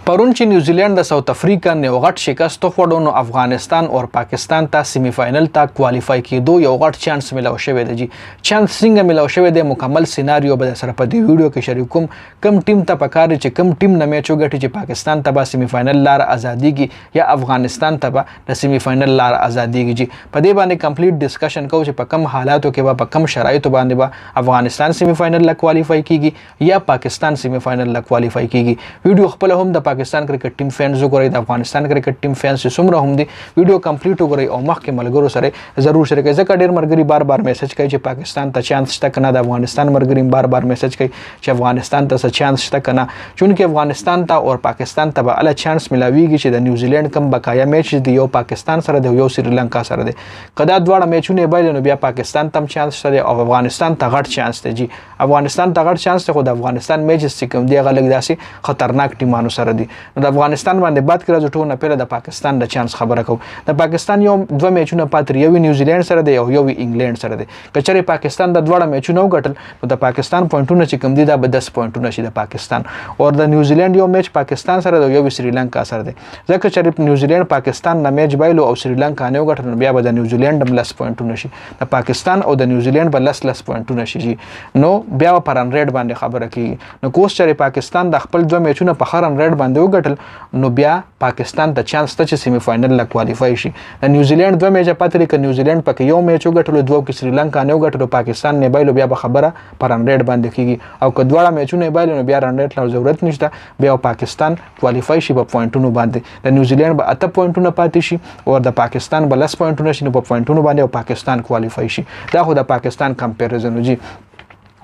پرون چې نیوزیلینډ د ساوث افریقا نه غټ شکست وخوړو نو افغانستان او پاکستان ته سیمی فائنل ته کوالیفای کېدو یو غټ چانس ملاو شوی دی جی چانس څنګه ملاو شوی دی مکمل سیناریو به سره په دې ویډیو کې شریکوم کم ټیم ته پکار چې کم ټیم نه میچ وګټي چې پاکستان ته به سیمی فائنل لار ازاديږي یا افغانستان ته به د سیمی فائنل لار ازاديږي جی په دې باندې کمپلیټ ډسکشن کوو چې په کم حالاتو کې په کم شرایطو باندې به افغانستان سیمی فائنل لا کوالیفای کیږي یا پاکستان سیمی فائنل لا کوالیفای کیږي ویډیو خپل هم د پاکستان کرکټ ټیم فینز وګورئ د افغانستان کرکټ ټیم فینز څومره هم دي ویډیو کمپلیټ وګورئ او مخکې ملګرو سره ضرور شریک ځکه ډیر مرګري بار میسج کوي چې پاکستان ته چانس شته کنه د افغانستان مرګري بار میسج کوي چې افغانستان ته څه چانس شته کنه چونکه افغانستان ته او پاکستان ته به اله چانس ملاويږي چې د نیوزیلند کم بقایا میچ دی یو پاکستان سره دی یو سریلانکا سره دی کدا دواړه میچونه بایل نو بیا پاکستان تم چانس شته او افغانستان ته غټ چانس دی جی افغانستان ته غټ چانس دی خو د افغانستان میچ چې کوم دی غلګ داسي خطرناک ټیمانو سره دی نو د افغانستان باندې بات کړو ټول نه پیله د پاکستان د چانس خبره کو د پاکستان یو دوه میچونه پاتې یو نیوزیلند سره دی او یو انګلند سره دی کچره پاکستان د دواړه میچونه وګټل نو د پاکستان پوینټونه چې کم دي دا به 10 پوینټونه شي د پاکستان او د نیوزیلند یو میچ پاکستان سره دی یو سریلانکا سره دی ځکه چې نیوزیلند پاکستان نه میچ بایلو او سریلانکا نه وګټل بیا به د نیوزیلند هم 10 پوینټونه شي د پاکستان او د نیوزیلند به 10 پوینټونه شي نو بیا پر 100 باندې خبره کیږي نو کوس چې پاکستان د خپل دوه میچونه په خر 100 باندې وګټل نو بیا پاکستان ته چانس ته چې سیمی فائنل لا کوالیفای شي د نیوزیلند دوه میچ پاتې لري ک نیوزیلند پکې یو میچ وګټلو دوه کې سریلانکا نه وګټلو پاکستان نه بایلو بیا به خبره پر 100 باندې کیږي او ک دواړه میچونه بایلو بیا 100 لا ضرورت نشته بیا پاکستان کوالیفای شي په پوینټونو باندې د نیوزیلند به 8 پوینټونه پاتې شي او د پاکستان به 10 پوینټونه شي په پوینټونو باندې او پاکستان کوالیفای شي دا خو د پاکستان کمپیریزن جی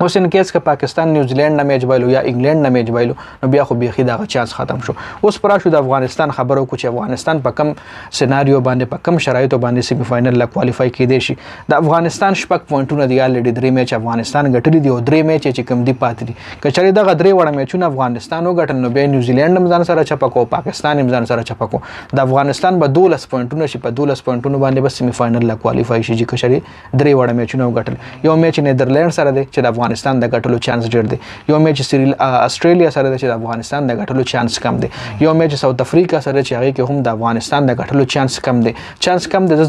اوس ان کیس ک پاکستان نیوزیلند نه میچ بایلو یا انګلند نه میچ بایلو نو بیا خو بيخي دا چانس ختم شو اوس پر شو د افغانستان خبرو کو چې افغانستان په کم سيناریو باندې په کم شرایطو باندې سیمی فائنل لا کوالیفای کیدې شي د افغانستان شپږ پوینټونه دی الریډي درې میچ افغانستان ګټلې دي او درې میچ چې کم دی پاتې دي کچري دغه درې وړ میچونه افغانستان وګټل نو بیا نیوزیلند هم ځان سره چپکو پاکستان هم ځان سره چپکو د افغانستان به 12 پوینټونه شي په 12 پوینټونو باندې به سیمی فائنل لا کوالیفای شي چې کچري درې وړ میچونه وګټل یو میچ نیدرلند سره دی چې د افغانستان د ګټلو چانس ډیر دی یو میچ استرالیا سره د افغانستان د غټلو چانس کم دی یو میچ ساوث افریقا سره چې هغه کې هم د افغانستان د غټلو چانس کم دی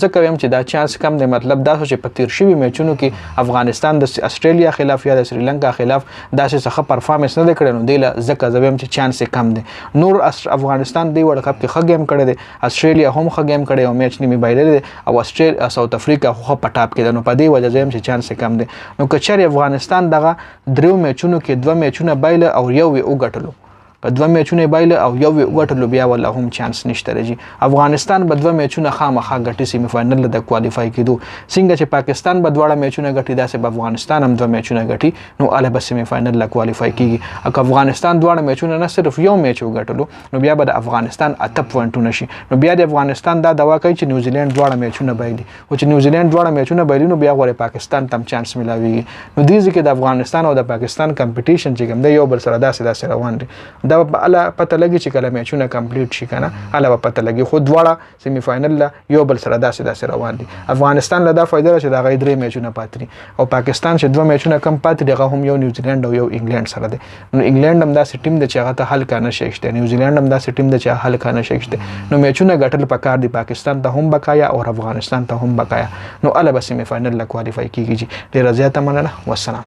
ځکه ویم چې دا چانس کم دی مطلب دا چې په تیر شوی میچونو کې افغانستان د استرالیا خلاف یا د سریلانکا خلاف داسې څه پرفارمنس نه کړی نو دی ځکه زویم چې چانس کم دی نور افغانستان دی ورلد کپ کې ښه گیم کړی دی استرالیا هم ښه گیم کړی او میچ نیمه بایللی دی او استرالیا ساوث افریقا خو په ټاپ کې دی نو په دې وجه زویم چې چانس کم دی نو کچاري افغانستان دغه درو میچونو کې دوه میچونه بایله او یو وګټلو په دوه میچونه بایله او یو وګټلو بیا ولا هم چانس نشته رجی افغانستان به دوه میچونه خامخا ګټي سیمی فائنل د کوالیفای کېدو څنګه چې پاکستان به دواړه میچونه ګټي داسې به افغانستان هم دوه میچونه ګټي نو اله به سیمی فائنل لا کوالیفای کیږي اګه افغانستان دواړه میچونه نه صرف یو میچ وګټلو نو بیا به د افغانستان 8 پوینټونه شي نو بیا د افغانستان دا دوا کوي چې نیوزیلند دواړه میچونه بایلي او چې نیوزیلند دواړه میچونه بایلي نو بیا غوړي پاکستان تم چانس ملاويږي نو دې ځکه د افغانستان او د پاکستان کمپټیشن چې کوم دی یو بل سره داسې روان دي دا اله پته لګي چې کله میچونه کمپلیټ شي کنه اله پته لګي خو دواړه سیمی فائنل لا یو بل سره داسې روان دي افغانستان له دا فائدہ چې دا غي درې میچونه پاتري او پاکستان چې دوه میچونه کم پاتې دي هم یو نیوزیلند او یو انګلند سره دي نو انګلند هم داسې ټیم د چې هغه ته حل کنه شيشته نیوزیلند هم داسې ټیم د چې حل کنه شيشته نو میچونه ګټل پکار دي پاکستان ته هم بقایا او افغانستان ته هم بقایا نو اله به سیمی فائنل لا کوالیفای کیږي ډیر زیاته مننه والسلام